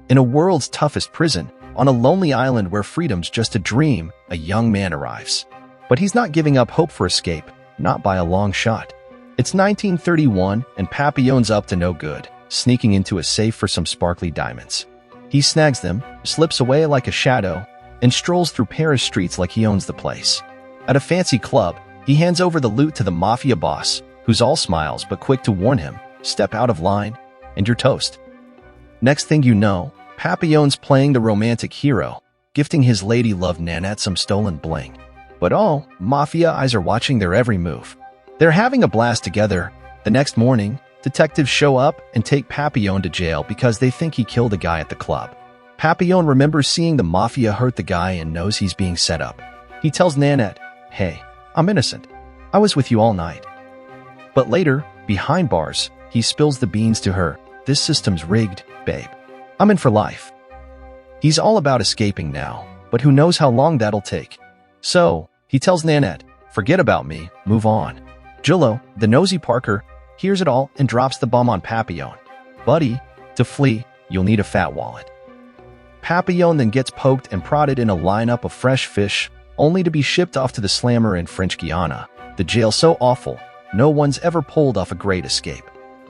In a world's toughest prison, on a lonely island where freedom's just a dream, a young man arrives. But he's not giving up hope for escape, not by a long shot. It's 1931 and Papillon's up to no good, sneaking into a safe for some sparkly diamonds. He snags them, slips away like a shadow, and strolls through Paris streets like he owns the place. At a fancy club, he hands over the loot to the mafia boss, who's all smiles but quick to warn him, step out of line, and you're toast. Next thing you know, Papillon's playing the romantic hero, gifting his lady-love Nanette some stolen bling. But all mafia eyes are watching their every move. They're having a blast together. The next morning, detectives show up and take Papillon to jail because they think he killed a guy at the club. Papillon remembers seeing the mafia hurt the guy and knows he's being set up. He tells Nanette, "Hey, I'm innocent. I was with you all night." But later, behind bars, he spills the beans to her. "This system's rigged, babe. I'm in for life." He's all about escaping now, but who knows how long that'll take. So, he tells Nanette, "Forget about me, move on." Jullo, the nosy Parker, hears it all and drops the bomb on Papillon. "Buddy, to flee, you'll need a fat wallet." Papillon then gets poked and prodded in a lineup of fresh fish, only to be shipped off to the slammer in French Guiana. The jail's so awful, no one's ever pulled off a great escape.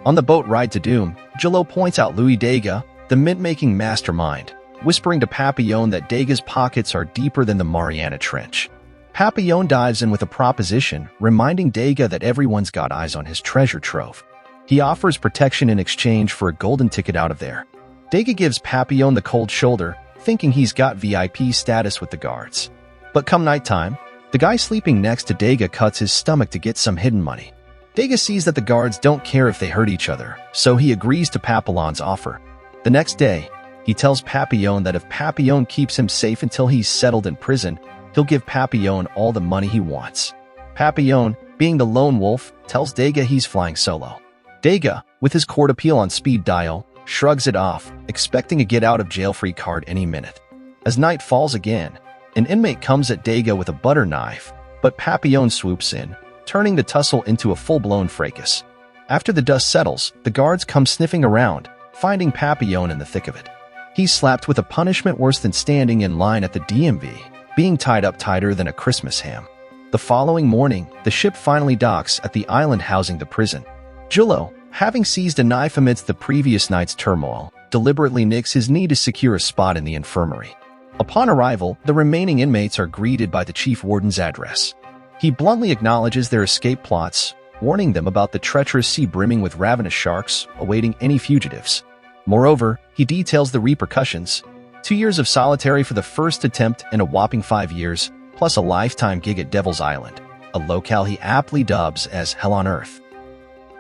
On the boat ride to doom, Jullo points out Louis Dega, the mint-making mastermind, whispering to Papillon that Dega's pockets are deeper than the Mariana Trench. Papillon dives in with a proposition, reminding Dega that everyone's got eyes on his treasure trove. He offers protection in exchange for a golden ticket out of there. Dega gives Papillon the cold shoulder, thinking he's got VIP status with the guards. But come nighttime, the guy sleeping next to Dega cuts his stomach to get some hidden money. Dega sees that the guards don't care if they hurt each other, so he agrees to Papillon's offer. The next day, he tells Papillon that if Papillon keeps him safe until he's settled in prison, he'll give Papillon all the money he wants. Papillon, being the lone wolf, tells Dega he's flying solo. Dega, with his court appeal on speed dial, shrugs it off, expecting a get-out-of-jail-free card any minute. As night falls again, an inmate comes at Dega with a butter knife, but Papillon swoops in, turning the tussle into a full-blown fracas. After the dust settles, the guards come sniffing around, finding Papillon in the thick of it. He's slapped with a punishment worse than standing in line at the DMV, being tied up tighter than a Christmas ham. The following morning, the ship finally docks at the island housing the prison. Jullo, having seized a knife amidst the previous night's turmoil, deliberately nicks his knee to secure a spot in the infirmary. Upon arrival, the remaining inmates are greeted by the chief warden's address. He bluntly acknowledges their escape plots, warning them about the treacherous sea brimming with ravenous sharks awaiting any fugitives. Moreover, he details the repercussions: 2 years of solitary for the first attempt and a whopping 5 years, plus a lifetime gig at Devil's Island, a locale he aptly dubs as Hell on Earth.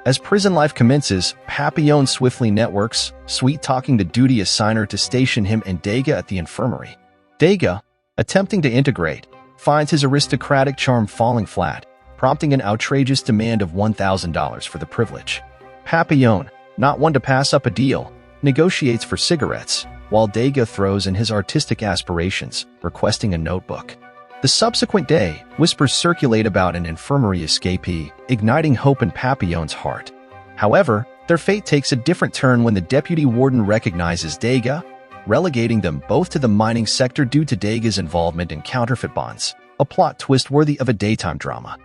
As prison life commences, Papillon swiftly networks, sweet-talking the duty assigner to station him and Dega at the infirmary. Dega, attempting to integrate, finds his aristocratic charm falling flat, prompting an outrageous demand of $1,000 for the privilege. Papillon, not one to pass up a deal, negotiates for cigarettes, while Dega throws in his artistic aspirations, requesting a notebook. The subsequent day, whispers circulate about an infirmary escapee, igniting hope in Papillon's heart. However, their fate takes a different turn when the deputy warden recognizes Dega, relegating them both to the mining sector due to Dega's involvement in counterfeit bonds, a plot twist worthy of a daytime drama.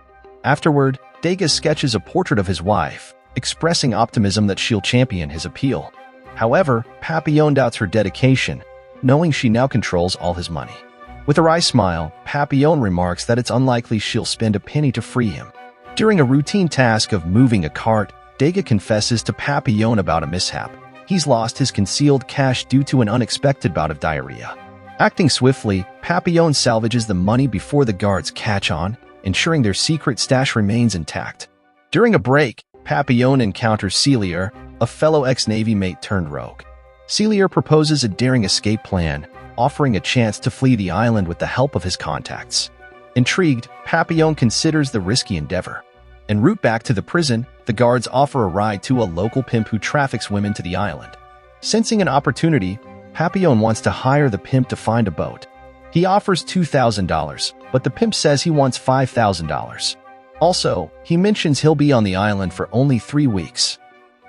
Afterward, Dega sketches a portrait of his wife, expressing optimism that she'll champion his appeal. However, Papillon doubts her dedication, knowing she now controls all his money. With a wry smile, Papillon remarks that it's unlikely she'll spend a penny to free him. During a routine task of moving a cart, Dega confesses to Papillon about a mishap. He's lost his concealed cash due to an unexpected bout of diarrhea. Acting swiftly, Papillon salvages the money before the guards catch on, ensuring their secret stash remains intact. During a break, Papillon encounters Charriere, a fellow ex-Navy mate turned rogue. Charriere proposes a daring escape plan, offering a chance to flee the island with the help of his contacts. Intrigued, Papillon considers the risky endeavor. En route back to the prison, the guards offer a ride to a local pimp who traffics women to the island. Sensing an opportunity, Papillon wants to hire the pimp to find a boat. He offers $2,000, but the pimp says he wants $5,000. Also, he mentions he'll be on the island for only 3 weeks.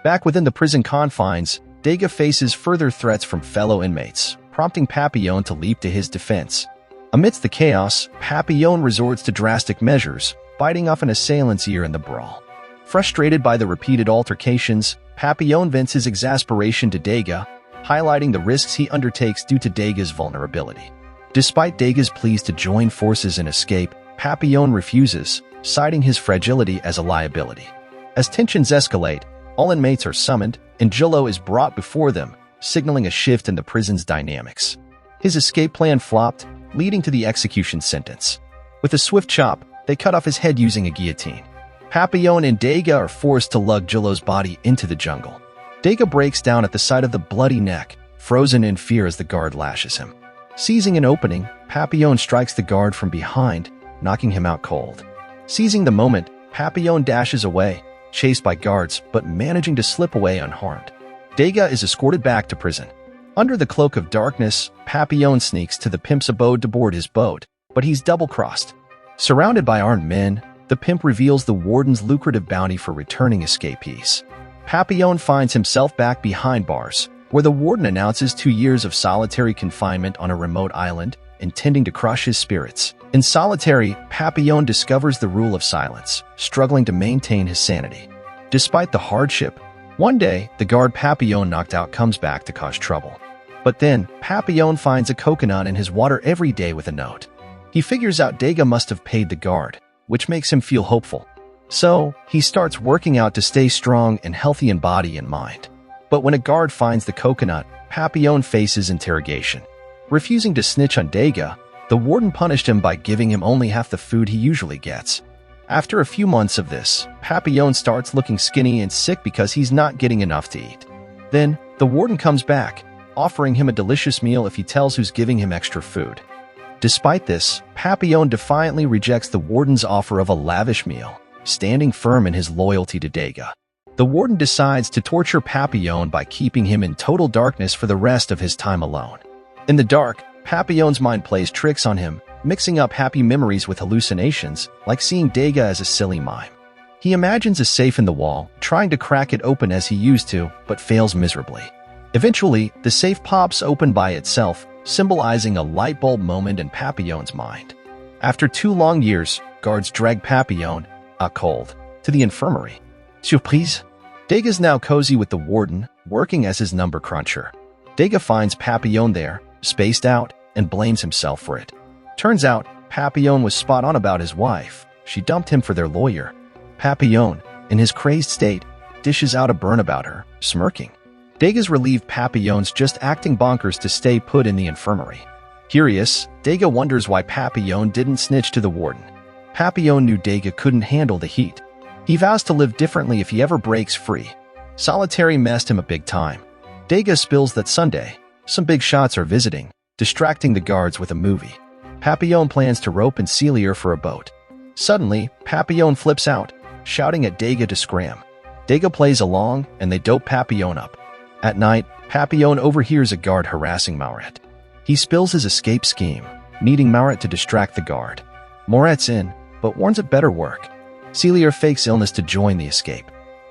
Back within the prison confines, Dega faces further threats from fellow inmates, prompting Papillon to leap to his defense. Amidst the chaos, Papillon resorts to drastic measures, biting off an assailant's ear in the brawl. Frustrated by the repeated altercations, Papillon vents his exasperation to Dega, highlighting the risks he undertakes due to Dega's vulnerability. Despite Dega's pleas to join forces and escape, Papillon refuses, citing his fragility as a liability. As tensions escalate, all inmates are summoned, and Jillo is brought before them, signaling a shift in the prison's dynamics. His escape plan flopped, leading to the execution sentence. With a swift chop, they cut off his head using a guillotine. Papillon and Dega are forced to lug Jillo's body into the jungle. Dega breaks down at the sight of the bloody neck, frozen in fear as the guard lashes him. Seizing an opening, Papillon strikes the guard from behind, knocking him out cold. Seizing the moment, Papillon dashes away, chased by guards but managing to slip away unharmed. Dega is escorted back to prison. Under the cloak of darkness, Papillon sneaks to the pimp's abode to board his boat, but he's double-crossed. Surrounded by armed men, the pimp reveals the warden's lucrative bounty for returning escapees. Papillon finds himself back behind bars, where the warden announces 2 years of solitary confinement on a remote island, intending to crush his spirits. In solitary, Papillon discovers the rule of silence, struggling to maintain his sanity. Despite the hardship, one day, the guard Papillon knocked out comes back to cause trouble. But then, Papillon finds a coconut in his water every day with a note. He figures out Dega must have paid the guard, which makes him feel hopeful. So, he starts working out to stay strong and healthy in body and mind. But when a guard finds the coconut, Papillon faces interrogation. Refusing to snitch on Dega, the warden punished him by giving him only half the food he usually gets. After a few months of this, Papillon starts looking skinny and sick because he's not getting enough to eat. Then, the warden comes back, offering him a delicious meal if he tells who's giving him extra food. Despite this, Papillon defiantly rejects the warden's offer of a lavish meal, standing firm in his loyalty to Dega. The warden decides to torture Papillon by keeping him in total darkness for the rest of his time alone. In the dark, Papillon's mind plays tricks on him, mixing up happy memories with hallucinations, like seeing Dega as a silly mime. He imagines a safe in the wall, trying to crack it open as he used to, but fails miserably. Eventually, the safe pops open by itself, symbolizing a light bulb moment in Papillon's mind. After 2 long years, guards drag Papillon, cold, to the infirmary. Surprise! Dega's now cozy with the warden, working as his number cruncher. Dega finds Papillon there, spaced out, and blames himself for it. Turns out, Papillon was spot on about his wife. She dumped him for their lawyer. Papillon, in his crazed state, dishes out a burn about her, smirking. Dega's relieved Papillon's just acting bonkers to stay put in the infirmary. Curious, Dega wonders why Papillon didn't snitch to the warden. Papillon knew Dega couldn't handle the heat. He vows to live differently if he ever breaks free. Solitary messed him a big time. Dega spills that Sunday, some big shots are visiting, distracting the guards with a movie. Papillon plans to rope and Charriere for a boat. Suddenly, Papillon flips out, shouting at Dega to scram. Dega plays along, and they dope Papillon up. At night, Papillon overhears a guard harassing Mauret. He spills his escape scheme, needing Mauret to distract the guard. Mauret's in, but warns it better work. Charriere fakes illness to join the escape.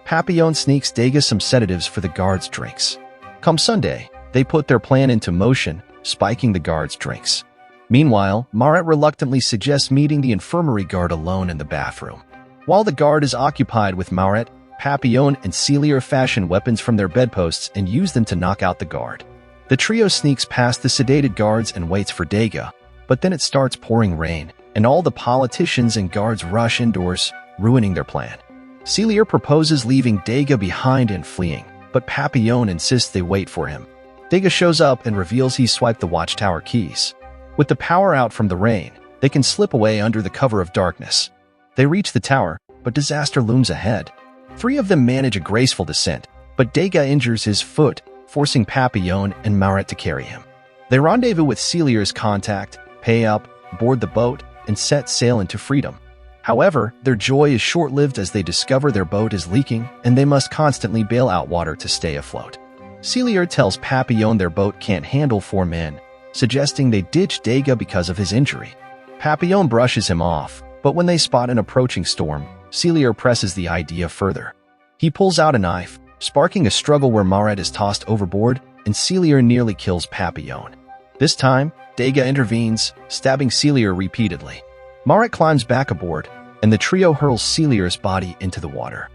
Papillon sneaks Dega some sedatives for the guards' drinks. Come Sunday, they put their plan into motion, spiking the guards' drinks. Meanwhile, Mauret reluctantly suggests meeting the infirmary guard alone in the bathroom. While the guard is occupied with Mauret, Papillon and Charriere fashion weapons from their bedposts and use them to knock out the guard. The trio sneaks past the sedated guards and waits for Dega, but then it starts pouring rain, and all the politicians and guards rush indoors, ruining their plan. Charriere proposes leaving Dega behind and fleeing, but Papillon insists they wait for him. Dega shows up and reveals he's swiped the watchtower keys. With the power out from the rain, they can slip away under the cover of darkness. They reach the tower, but disaster looms ahead. 3 of them manage a graceful descent, but Dega injures his foot, forcing Papillon and Mauret to carry him. They rendezvous with Charriere's contact, pay up, board the boat, and set sail into freedom. However, their joy is short-lived as they discover their boat is leaking and they must constantly bail out water to stay afloat. Charriere tells Papillon their boat can't handle 4 men, suggesting they ditch Dega because of his injury. Papillon brushes him off, but when they spot an approaching storm, Charriere presses the idea further. He pulls out a knife, sparking a struggle where Marat is tossed overboard and Charriere nearly kills Papillon. This time, Dega intervenes, stabbing Charriere repeatedly. Marat climbs back aboard, and the trio hurls Charriere's body into the water.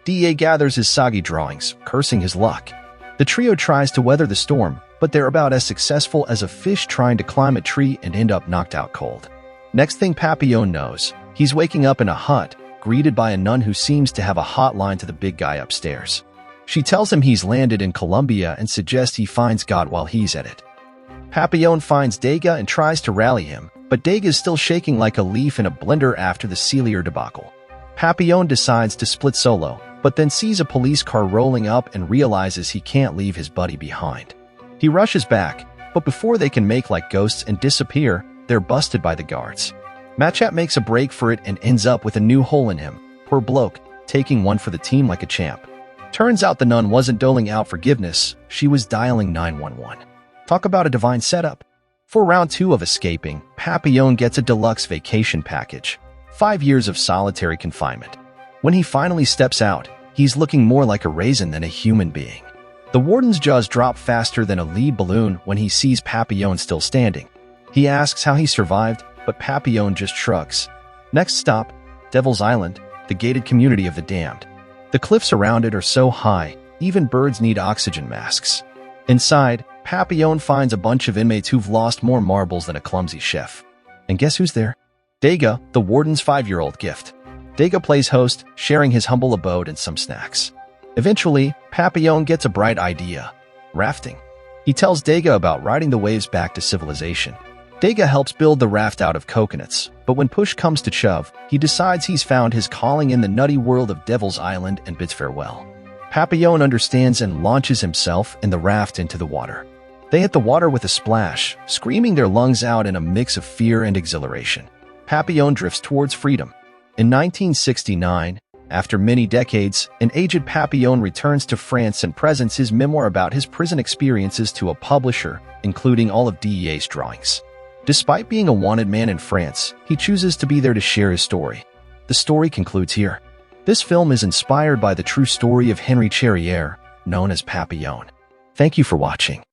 Dega gathers his soggy drawings, cursing his luck. The trio tries to weather the storm, but they're about as successful as a fish trying to climb a tree and end up knocked out cold. Next thing Papillon knows, he's waking up in a hut, greeted by a nun who seems to have a hotline to the big guy upstairs. She tells him he's landed in Colombia and suggests he finds God while he's at it. Papillon finds Dega and tries to rally him, but Dega is still shaking like a leaf in a blender after the Charriere debacle. Papillon decides to split solo, but then sees a police car rolling up and realizes he can't leave his buddy behind. He rushes back, but before they can make like ghosts and disappear, they're busted by the guards. Machat makes a break for it and ends up with a new hole in him, poor bloke, taking one for the team like a champ. Turns out the nun wasn't doling out forgiveness, she was dialing 911. Talk about a divine setup. For round 2 of escaping, Papillon gets a deluxe vacation package. 5 years of solitary confinement. When he finally steps out, he's looking more like a raisin than a human being. The warden's jaws drop faster than a lead balloon when he sees Papillon still standing. He asks how he survived, but Papillon just shrugs. Next stop, Devil's Island, the gated community of the damned. The cliffs around it are so high, even birds need oxygen masks. Inside, Papillon finds a bunch of inmates who've lost more marbles than a clumsy chef. And guess who's there? Dega, the warden's 5-year-old gift. Dega plays host, sharing his humble abode and some snacks. Eventually, Papillon gets a bright idea: rafting. He tells Dega about riding the waves back to civilization. Dega helps build the raft out of coconuts, but when push comes to shove, he decides he's found his calling in the nutty world of Devil's Island and bids farewell. Papillon understands and launches himself and the raft into the water. They hit the water with a splash, screaming their lungs out in a mix of fear and exhilaration. Papillon drifts towards freedom. In 1969, after many decades, an aged Papillon returns to France and presents his memoir about his prison experiences to a publisher, including all of Dega's drawings. Despite being a wanted man in France, he chooses to be there to share his story. The story concludes here. This film is inspired by the true story of Henri Charriere, known as Papillon. Thank you for watching.